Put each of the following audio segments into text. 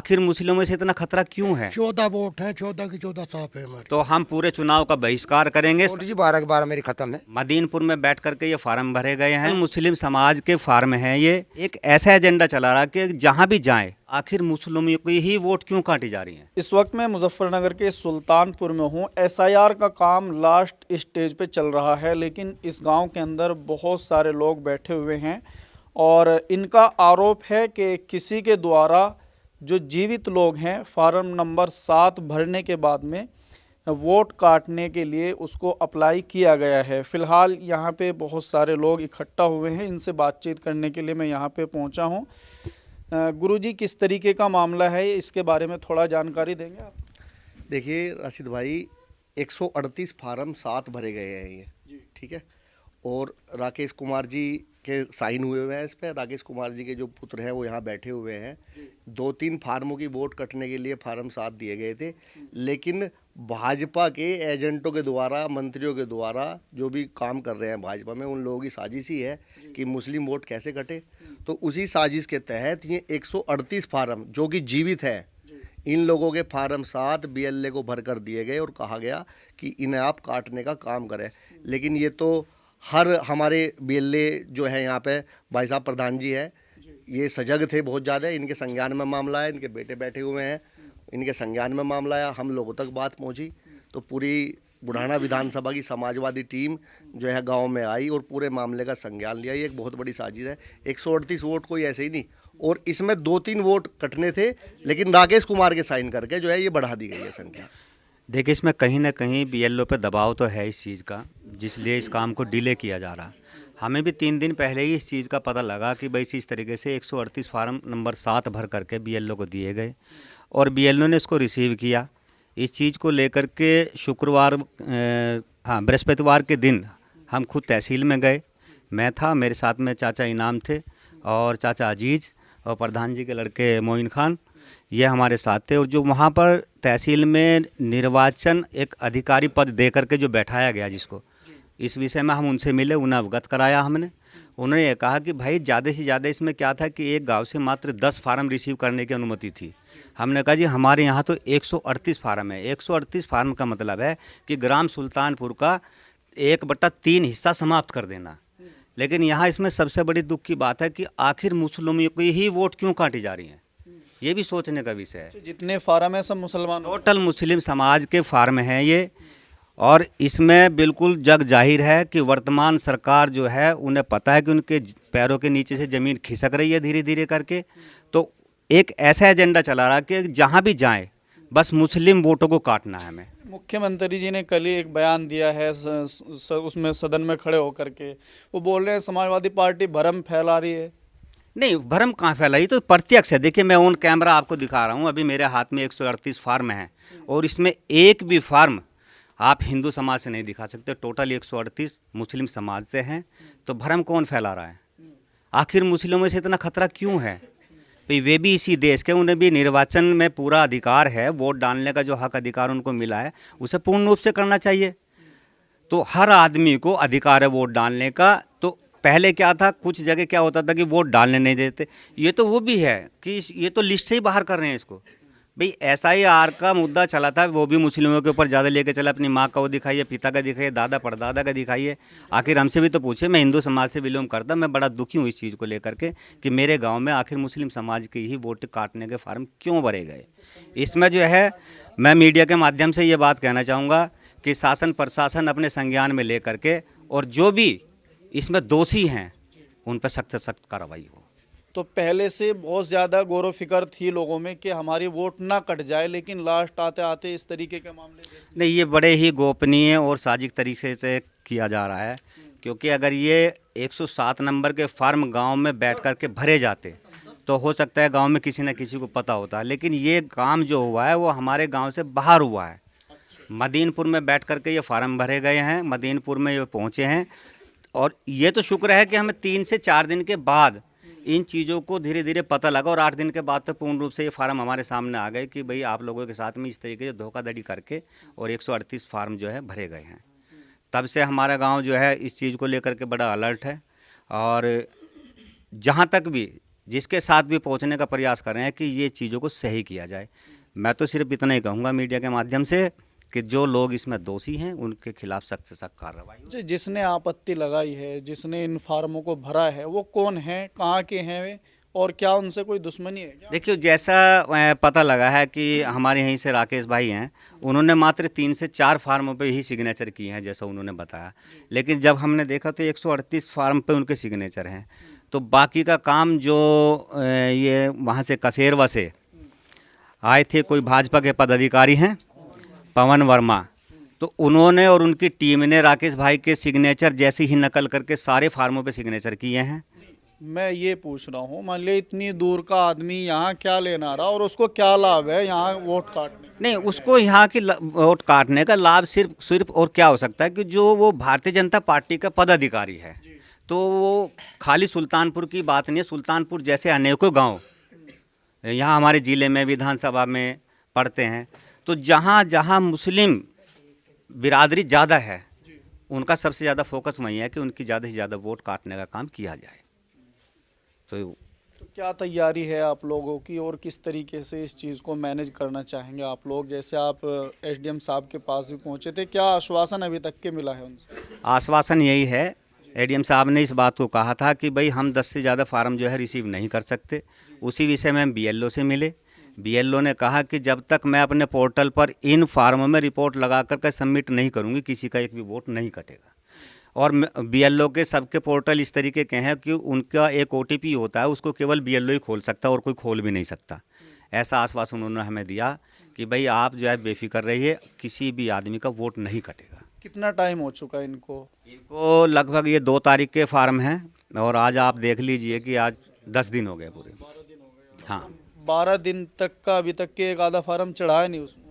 आखिर मुस्लिमों से इतना खतरा क्यों है? 14 वोट है, 14 की 14 साफ है हमारे। तो हम पूरे चुनाव का बहिष्कार करेंगे। जी 12 के 12 मेरी खत्म है। मदीनपुर में बैठ करके ये फार्म भरे गए हैं, मुस्लिम समाज के फार्म हैं। ये एक ऐसा एजेंडा चला रहा कि जहां भी जाएं आखिर मुस्लिमों की ही वोट क्यों काटी जा रही है। इस वक्त मैं मुजफ्फरनगर के सुल्तानपुर में हूँ। SIR का काम लास्ट स्टेज पे चल रहा है, लेकिन इस गांव के अंदर बहुत सारे लोग बैठे हुए हैं और इनका आरोप है कि किसी के द्वारा जो जीवित लोग हैं फार्म नंबर 7 भरने के बाद में वोट काटने के लिए उसको अप्लाई किया गया है। फ़िलहाल यहाँ पे बहुत सारे लोग इकट्ठा हुए हैं, इनसे बातचीत करने के लिए मैं यहाँ पे पहुँचा हूँ। गुरुजी, किस तरीके का मामला है, इसके बारे में थोड़ा जानकारी देंगे आप? देखिए राशिद भाई, 138 फार्म 7 भरे गए हैं ये, ठीक है। और राकेश कुमार जी के साइन हुए हुए हैं इस पर। राकेश कुमार जी के जो पुत्र हैं वो यहाँ बैठे हुए हैं। 2-3 फार्मों की वोट कटने के लिए फार्म 7 दिए गए थे, लेकिन भाजपा के एजेंटों के द्वारा, मंत्रियों के द्वारा जो भी काम कर रहे हैं भाजपा में, उन लोगों की साजिश ही है कि मुस्लिम वोट कैसे कटे। तो उसी साजिश के तहत ये 138 फार्म जो कि जीवित हैं, इन लोगों के फार्म 7 BLA को भर कर दिए गए और कहा गया कि इन्हें आप काटने का काम करें। लेकिन ये तो हर हमारे BLA जो है यहाँ पे भाई साहब प्रधान जी हैं, ये सजग थे बहुत ज़्यादा। इनके संज्ञान में मामला है, इनके बेटे बैठे हुए हैं, इनके संज्ञान में मामला है। हम लोगों तक बात पहुँची तो पूरी बुढ़ाना विधानसभा की समाजवादी टीम जो है गांव में आई और पूरे मामले का संज्ञान लिया। ये एक बहुत बड़ी साजिश है। 138 वोट कोई ऐसे ही नहीं, और इसमें 2-3 वोट कटने थे, लेकिन राकेश कुमार के साइन करके जो है ये बढ़ा दी गई है संख्या। देखिए, इसमें कहीं ना कहीं BLO पे दबाव तो है इस चीज़ का, जिसलिए इस काम को डिले किया जा रहा है। हमें भी 3 दिन पहले ही इस चीज़ का पता लगा कि भाई इस तरीके से 138 फार्म नंबर 7 भर करके BLO को दिए गए और BLO ने इसको रिसीव किया। इस चीज़ को लेकर के शुक्रवार बृहस्पतिवार के दिन हम खुद तहसील में गए। मैं था, मेरे साथ में चाचा इनाम थे और चाचा अजीज़ और प्रधान जी के लड़के मोइन खान, ये हमारे साथ थे। और जो वहाँ पर तहसील में निर्वाचन एक अधिकारी पद दे करके जो बैठाया गया जिसको, इस विषय में हम उनसे मिले, उन्हें अवगत कराया हमने। उन्होंने ये कहा कि भाई ज़्यादा से ज़्यादा इसमें क्या था कि एक गांव से मात्र 10 फार्म रिसीव करने की अनुमति थी। हमने कहा जी हमारे यहाँ तो 138 फार्म है। 138 फार्म का मतलब है कि ग्राम सुल्तानपुर का 1/3 हिस्सा समाप्त कर देना। लेकिन यहाँ इसमें सबसे बड़ी दुख की बात है कि आखिर मुस्लिमों की ही वोट क्यों काटी जा रही है, ये भी सोचने का विषय है। जितने फार्म है सब मुसलमान, टोटल मुस्लिम समाज के फार्म हैं ये। और इसमें बिल्कुल जग जाहिर है कि वर्तमान सरकार जो है उन्हें पता है कि उनके पैरों के नीचे से ज़मीन खिसक रही है धीरे धीरे करके। तो एक ऐसा एजेंडा चला रहा कि जहां भी जाएं बस मुस्लिम वोटों को काटना है हमें। मुख्यमंत्री जी ने कल ही एक बयान दिया है उसमें सदन में खड़े होकर के वो बोल रहे हैं समाजवादी पार्टी भ्रम फैला रही है। नहीं, भ्रम कहाँ फैलाई, तो प्रत्यक्ष है। देखिए, मैं ऑन कैमरा आपको दिखा रहा हूँ, अभी मेरे हाथ में 138 फार्म हैं और इसमें एक भी फार्म आप हिंदू समाज से नहीं दिखा सकते। टोटल 138 मुस्लिम समाज से हैं। तो भ्रम कौन फैला रहा है? आखिर मुस्लिमों से इतना खतरा क्यों है? भाई वे भी इसी देश के, उन्हें भी निर्वाचन में पूरा अधिकार है, वोट डालने का जो हक अधिकार उनको मिला है उसे पूर्ण रूप से करना चाहिए। तो हर आदमी को अधिकार है वोट डालने का। तो पहले क्या था, कुछ जगह क्या होता था कि वोट डालने नहीं देते। ये तो वो भी है कि ये तो लिस्ट से ही बाहर कर रहे हैं इसको। भाई SIR का मुद्दा चला था, वो भी मुस्लिमों के ऊपर ज़्यादा लेके चला। अपनी माँ का वो दिखाइए, पिता का दिखाइए, दादा परदादा का दिखाइए। आखिर हमसे भी तो पूछे। मैं हिंदू समाज से बिलोंग करता, मैं बड़ा दुखी हूँ इस चीज़ को लेकर के कि मेरे गांव में आखिर मुस्लिम समाज के ही वोट काटने के फार्म क्यों भरे गए। इसमें जो है मैं मीडिया के माध्यम से ये बात कहना चाहूँगा कि शासन प्रशासन अपने संज्ञान में ले करके और जो भी इसमें दोषी हैं उन पर सख्त से सख्त कार्रवाई हो। तो पहले से बहुत ज़्यादा गौर फिक्र थी लोगों में कि हमारी वोट ना कट जाए, लेकिन लास्ट आते आते इस तरीके के मामले नहीं, ये बड़े ही गोपनीय और साजिश तरीके से किया जा रहा है। क्योंकि अगर ये 107 नंबर के फार्म गांव में बैठ कर के भरे जाते तो हो सकता है गांव में किसी न किसी को पता होता है। लेकिन ये काम जो हुआ है वो हमारे गांव से बाहर हुआ है। मदीनपुर में बैठ कर के ये फार्म भरे गए हैं, मदीनपुर में ये पहुँचे हैं। और ये तो शुक्र है कि हमें 3 से 4 दिन के बाद इन चीज़ों को धीरे धीरे पता लगा और 8 दिन के बाद तो पूर्ण रूप से ये फार्म हमारे सामने आ गए कि भाई आप लोगों के साथ में इस तरीके से धोखाधड़ी करके और 138 फार्म जो है भरे गए हैं। तब से हमारा गांव जो है इस चीज़ को लेकर के बड़ा अलर्ट है। और जहां तक भी जिसके साथ भी पहुंचने का प्रयास कर रहे हैं कि ये चीज़ों को सही किया जाए। मैं तो सिर्फ इतना ही कहूँगा मीडिया के माध्यम से कि जो लोग इसमें दोषी हैं उनके खिलाफ सख्त से सख्त कार्रवाई हो। जिसने आपत्ति लगाई है, जिसने इन फार्मों को भरा है, वो कौन है, कहाँ के हैं वे, और क्या उनसे कोई दुश्मनी है क्या? देखिए, जैसा पता लगा है कि हमारे यहीं से राकेश भाई हैं, उन्होंने मात्र 3 से 4 फार्मों पे ही सिग्नेचर किए हैं जैसा उन्होंने बताया। लेकिन जब हमने देखा तो 138 फार्म पे उनके सिग्नेचर हैं। तो बाकी का काम जो ये वहाँ से कसेरवा से आए थे, कोई भाजपा के पदाधिकारी हैं, पवन वर्मा, तो उन्होंने और उनकी टीम ने राकेश भाई के सिग्नेचर जैसी ही नकल करके सारे फार्मों पे सिग्नेचर किए हैं। मैं ये पूछ रहा हूँ, मान लिया इतनी दूर का आदमी यहाँ क्या लेना रहा और उसको क्या लाभ है यहाँ वोट काटने? नहीं, उसको यहाँ की वोट काटने का लाभ सिर्फ और क्या हो सकता है कि जो वो भारतीय जनता पार्टी का पदाधिकारी है, तो वो खाली सुल्तानपुर की बात नहीं है। सुल्तानपुर जैसे अनेकों गांव यहाँ हमारे ज़िले में विधानसभा में पड़ते हैं, तो जहाँ जहाँ मुस्लिम बिरादरी ज़्यादा है उनका सबसे ज़्यादा फोकस वही है कि उनकी ज़्यादा से ज़्यादा वोट काटने का काम किया जाए। तो क्या तैयारी है आप लोगों की और किस तरीके से इस चीज़ को मैनेज करना चाहेंगे आप लोग? जैसे आप एसडीएम साहब के पास भी पहुंचे थे, क्या आश्वासन अभी तक के मिला है उनसे? आश्वासन यही है, एडीएम साहब ने इस बात को कहा था कि भाई हम 10 से ज़्यादा फार्म जो है रिसीव नहीं कर सकते। उसी विषय में हम बीएलओ से मिले। बीएलओ ने कहा कि जब तक मैं अपने पोर्टल पर इन फार्मों में रिपोर्ट लगा कर सबमिट नहीं करूँगी, किसी का एक भी वोट नहीं कटेगा। और बीएलओ के सबके पोर्टल इस तरीके के हैं कि उनका एक ओटीपी होता है, उसको केवल बीएलओ ही खोल सकता है और कोई खोल भी नहीं सकता। ऐसा आश्वासन उन्होंने हमें दिया कि भाई आप जो है बेफिक्र रहिए, किसी भी आदमी का वोट नहीं कटेगा। कितना टाइम हो चुका है इनको? लगभग ये 2 तारीख के फार्म हैं और आज आप देख लीजिए कि आज 10 दिन हो गए पूरे। हाँ, 12 दिन तक का अभी तक के एक आधा फार्म चढ़ाया नहीं उसमें?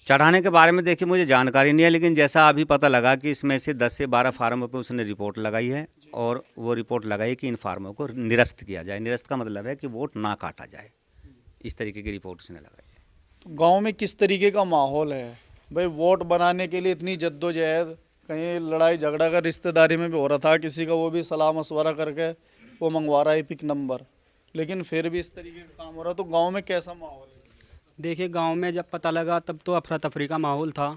चढ़ाने के बारे में देखिए मुझे जानकारी नहीं है, लेकिन जैसा अभी पता लगा कि इसमें से 10 से 12 फार्मों पे उसने रिपोर्ट लगाई है और वो रिपोर्ट लगाई कि इन फार्मों को निरस्त किया जाए। निरस्त का मतलब है कि वोट ना काटा जाए, इस तरीके की रिपोर्ट उसने लगाई है। तो गांव में किस तरीके का माहौल है भाई? वोट बनाने के लिए इतनी जद्दोजहद, कहीं लड़ाई झगड़ा का रिश्तेदारी में भी हो रहा था किसी का, वो भी सलाह मशवरा करके वो मंगवा रहा है पिक नंबर, लेकिन फिर भी इस तरीके का काम हो रहा। तो गाँव में कैसा माहौल है? देखिए, गांव में जब पता लगा तब तो अफरा तफरी का माहौल था।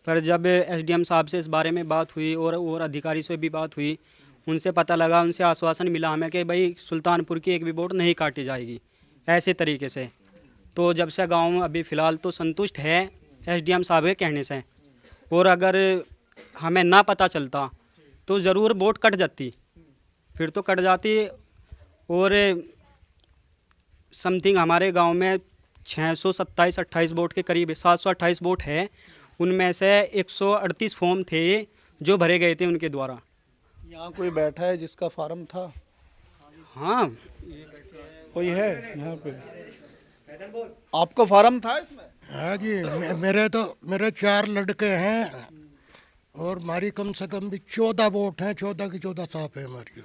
पर जब एसडीएम साहब से इस बारे में बात हुई और अधिकारी से भी बात हुई, उनसे पता लगा, उनसे आश्वासन मिला हमें कि भाई सुल्तानपुर की एक भी वोट नहीं काटी जाएगी, ऐसे तरीके से। तो जब से गांव अभी फ़िलहाल तो संतुष्ट है एसडीएम साहब के कहने से। और अगर हमें ना पता चलता तो ज़रूर वोट कट जाती, फिर तो कट जाती। और समथिंग हमारे गांव में 627-28 वोट के करीब 728 वोट है, उनमें से 138 फॉर्म थे जो भरे गए थे उनके द्वारा। यहाँ कोई बैठा है जिसका फार्म था? हाँ, कोई है यहाँ पे? आपका फार्म था इसमें? हाँ जी, मेरे 4 लड़के हैं और हमारी कम से कम भी 14 वोट हैं। 14 की 14 साफ है हमारी।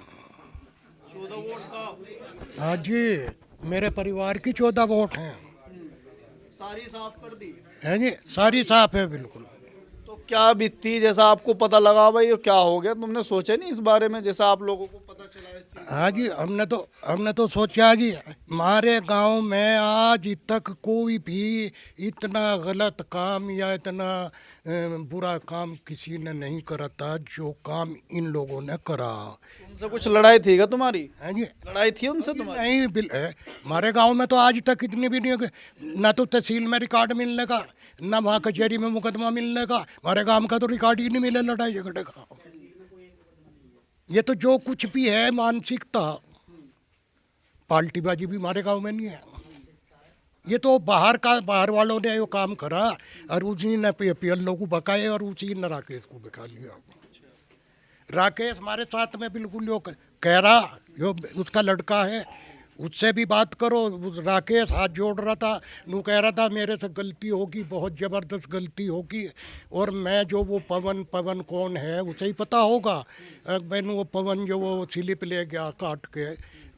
14 वोट साफ? हाँ जी, मेरे परिवार की 14 वोट हैं। सारी साफ कर दी है जी, सारी साफ है बिल्कुल। तो क्या बीती, जैसा आपको पता लगा भाई ये क्या हो गया, तुमने सोचा नहीं इस बारे में जैसा आप लोगों को पता चला इस चीज़? हाँ जी, हमने तो सोचा जी, हमारे गांव में आज तक कोई भी इतना गलत काम या इतना बुरा काम किसी ने नहीं करा था जो काम इन लोगों ने करा। उनसे कुछ लड़ाई थी क्या तुम्हारी? हाँ जी, लड़ाई थी उनसे तुम्हारी? नहीं, हमारे गांव में तो आज तक इतनी भी नहीं, ना तो तहसील में रिकॉर्ड मिलने का, ना वहाँ कचहरी में मुकदमा मिलने का। हमारे गांव का तो रिकॉर्ड ही नहीं मिले लड़ाई झगड़े का। ये तो जो कुछ भी है मानसिकता, पार्टीबाजी भी हमारे गांव में नहीं है। ये तो बाहर वालों ने वो काम करा और उसी ने पीएलओ को बकाए और उसी ने राकेश को बका लिया। राकेश हमारे साथ में बिल्कुल यो कह रहा, जो उसका लड़का है, उससे भी बात करो। राकेश हाथ जोड़ रहा था, वो कह रहा था मेरे से गलती होगी, बहुत ज़बरदस्त गलती होगी, और मैं जो वो पवन कौन है उसे ही पता होगा। मैंने वो पवन जो वो स्लिप ले गया काट के,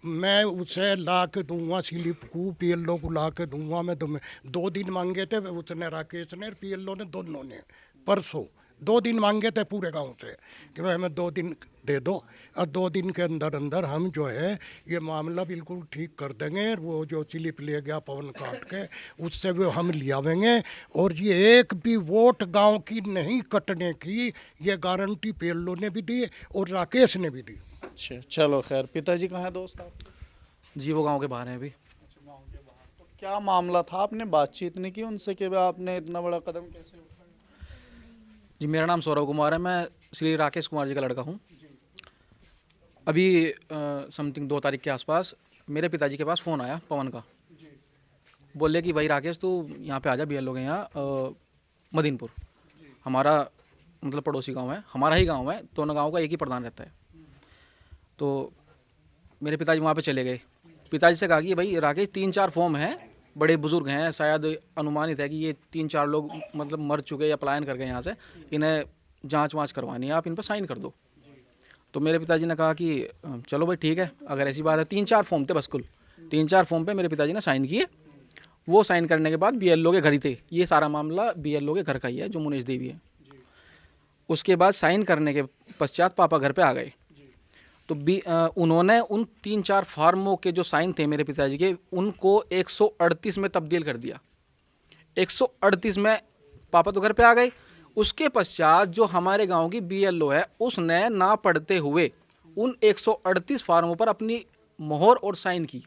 मैं उसे ला के दूँगा स्लिप को, पीएलओ को ला के दूँगा। मैं तुम्हें 2 दिन मांगे थे उसने, राकेश ने, पीएलओ ने, दोनों ने। परसों 2 दिन मांगे थे पूरे गांव से कि भाई हमें 2 दिन दे दो, और 2 दिन के अंदर अंदर हम जो है ये मामला बिल्कुल ठीक कर देंगे। वो जो स्लिप ले गया पवन काट के, उससे भी हम लियावेंगे, और ये एक भी वोट गांव की नहीं कटने की ये गारंटी पेल्लो ने भी दी और राकेश ने भी दी। अच्छा, चलो खैर। पिताजी कहाँ है दोस्त आप? जी वो गांव के बाहर हैं अभी। तो क्या मामला था, आपने बातचीत नहीं की उनसे कि भाई आपने इतना बड़ा कदम कैसे उठाया? जी मेरा नाम सौरभ कुमार है, मैं श्री राकेश कुमार जी का लड़का हूँ। अभी समथिंग 2 तारीख के आसपास मेरे पिताजी के पास फ़ोन आया पवन का। बोले कि भाई राकेश तू यहाँ पे आ जा, BL लोग हैं यहाँ मदीनपुर, हमारा मतलब पड़ोसी गांव है, हमारा ही गांव है, दोनों गांव का एक ही प्रधान रहता है। तो मेरे पिताजी वहाँ पे चले गए। पिताजी से कहा कि भाई राकेश 3-4 फॉर्म हैं, बड़े बुजुर्ग हैं, शायद अनुमानित है कि ये 3-4 लोग मतलब मर चुके या पलायन कर गए यहाँ से, इन्हें जांच वाँच करवानी है, आप इन पर साइन कर दो। तो मेरे पिताजी ने कहा कि चलो भाई ठीक है, अगर ऐसी बात है। 3-4 फॉर्म थे बस कुल, 3-4 फॉर्म पे मेरे पिताजी ने साइन किए। वो साइन करने के बाद BLO के घर ही थे, ये सारा मामला BLO के घर का ही है जो मुनेश देवी है। उसके बाद साइन करने के पश्चात पापा घर पे आ गए। तो उन्होंने उन 3-4 फार्मों के जो साइन थे मेरे पिताजी के, उनको 138 में तब्दील कर दिया। 138 में पापा तो घर पे आ गए। उसके पश्चात जो हमारे गांव की BLO है, उसने ना पढ़ते हुए उन 138 फार्मों पर अपनी मोहर और साइन की।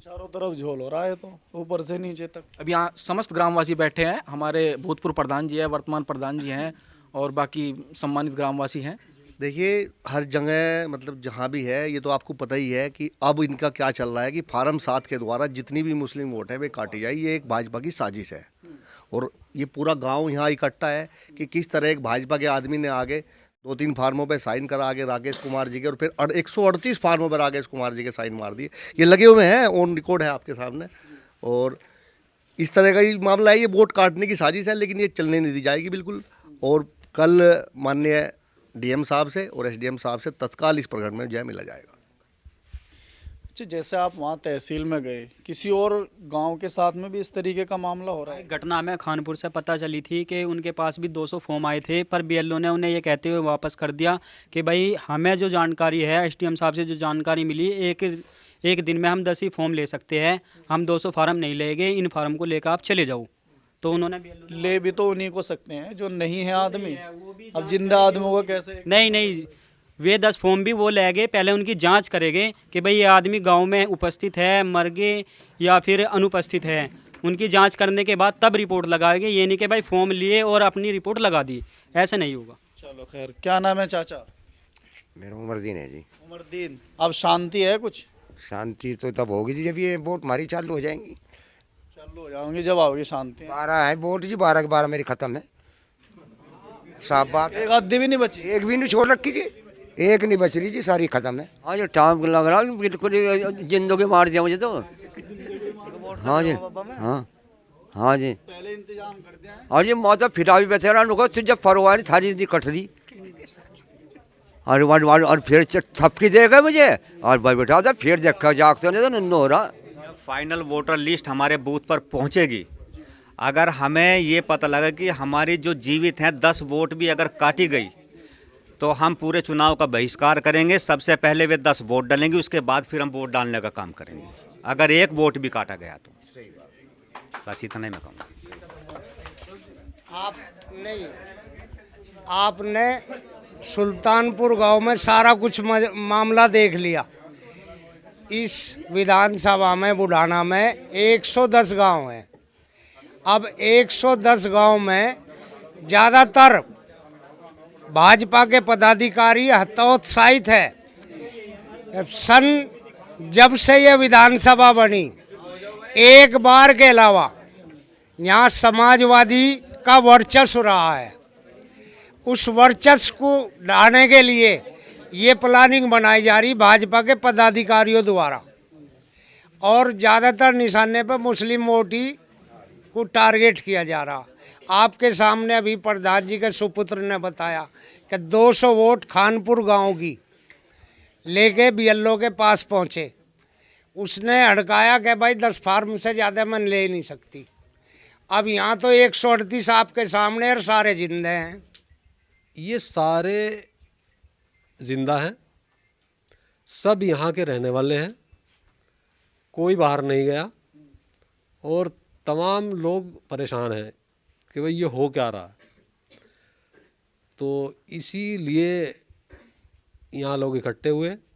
चारों तरफ झोल हो रहा है, तो ऊपर से नीचे तक। अब यहाँ समस्त ग्रामवासी बैठे हैं, हमारे भूतपूर्व प्रधान जी हैं, वर्तमान प्रधान जी हैं, और बाकी सम्मानित ग्रामवासी हैं। देखिए हर जगह मतलब जहाँ भी है, ये तो आपको पता ही है कि अब इनका क्या चल रहा है कि फार्म 7 के द्वारा जितनी भी मुस्लिम वोट है वे काटी जाए। ये एक भाजपा की साजिश है, और ये पूरा गांव यहाँ इकट्ठा है कि किस तरह एक भाजपा के आदमी ने आगे 2-3 फार्मों पे साइन करा आगे राकेश कुमार जी के, और फिर 138 फार्मों पर राकेश कुमार जी के साइन मार दिए। ये लगे हुए हैं, ऑन रिकॉर्ड है आपके सामने। और इस तरह का ही मामला है, ये वोट काटने की साजिश है, लेकिन ये चलने नहीं दी जाएगी बिल्कुल। और कल माननीय DM साहब से और SDM साहब से तत्काल इस प्रकरण में जय मिला जाएगा। अच्छा, जैसे आप वहाँ तहसील में गए, किसी और गांव के साथ में भी इस तरीके का मामला हो रहा है? घटना हमें खानपुर से पता चली थी कि उनके पास भी 200 फॉर्म आए थे, पर BLO ने उन्हें ये कहते हुए वापस कर दिया कि भाई हमें जो जानकारी है, SDM साहब से जो जानकारी मिली, एक दिन में हम 10 ही फॉर्म ले सकते हैं, हम 200 फार्म नहीं लेंगे, इन फार्म को लेकर आप चले जाओ। तो उन्होंने ले भी तो उन्हीं को सकते हैं जो नहीं है आदमी। अब जिंदा आदमियों को कैसे? नहीं, वे 10 फॉर्म भी वो ले गए, पहले उनकी जांच करेंगे कि भाई ये आदमी गांव में उपस्थित है, मर गए या फिर अनुपस्थित है। उनकी जांच करने के बाद तब रिपोर्ट लगाएंगे, ये नहीं कि भाई फॉर्म लिए और अपनी रिपोर्ट लगा दी, ऐसे नहीं होगा। चलो खैर। क्या नाम है चाचा? मेरा उमरदीन है जी। उमरदीन, अब शांति है कुछ? शांति तो तब होगी जी जब ये वोट हमारी चालू हो जाएंगी। चालू हो जाओगे जब आओगे शांति। 12 है वोट जी, 12 के 12 मेरी खत्म है, साफ बात। एक आधी भी नहीं बची? एक भी नहीं छोड़ रखी जी, एक नहीं बच रही जी, सारी खत्म है। हाँ जी, टाइम लग रहा है बिल्कुल, जिंदगी मार दिया मुझे तो। हाँ जी, हाँ जी, पहले इंतजाम कर दिया है। हाँ जी, मौत फिरा भी बैठे रहा, जब फरवारी सारी जिंदगी कट रही। और फिर थपकी देगा मुझे, और भाई बैठा था फिर देखा जागते नहीं तो नन्नो हो रहा। फाइनल वोटर लिस्ट हमारे बूथ पर पहुंचेगी, अगर हमें ये पता लगा कि हमारी जो जीवित हैं 10 वोट भी अगर काटी गई, तो हम पूरे चुनाव का बहिष्कार करेंगे। सबसे पहले वे 10 वोट डालेंगे, उसके बाद फिर हम वोट डालने का काम करेंगे, अगर एक वोट भी काटा गया तो। बस इतना ही मैं कहूँगा। आपने सुल्तानपुर गांव में सारा कुछ मामला देख लिया। इस विधानसभा में बुढ़ाना में 110 गांव हैं। अब 110 गांव में ज़्यादातर भाजपा के पदाधिकारी हतोत्साहित है। जब से ये विधानसभा बनी, एक बार के अलावा यहाँ समाजवादी का वर्चस्व रहा है। उस वर्चस्व को ढाने के लिए ये प्लानिंग बनाई जा रही भाजपा के पदाधिकारियों द्वारा, और ज़्यादातर निशाने पर मुस्लिम वोटी को टारगेट किया जा रहा। आपके सामने अभी प्रधान जी के सुपुत्र ने बताया कि 200 वोट खानपुर गांव की लेके BLO के पास पहुंचे। उसने हड़काया कि भाई 10 फार्म से ज़्यादा मैं ले नहीं सकती, अब यहाँ तो 138 आपके सामने और सारे जिंदे हैं। ये सारे जिंदा हैं, सब यहाँ के रहने वाले हैं, कोई बाहर नहीं गया और तमाम लोग परेशान हैं कि भाई ये हो क्या रहा है। तो इसीलिए यहाँ लोग इकट्ठे हुए।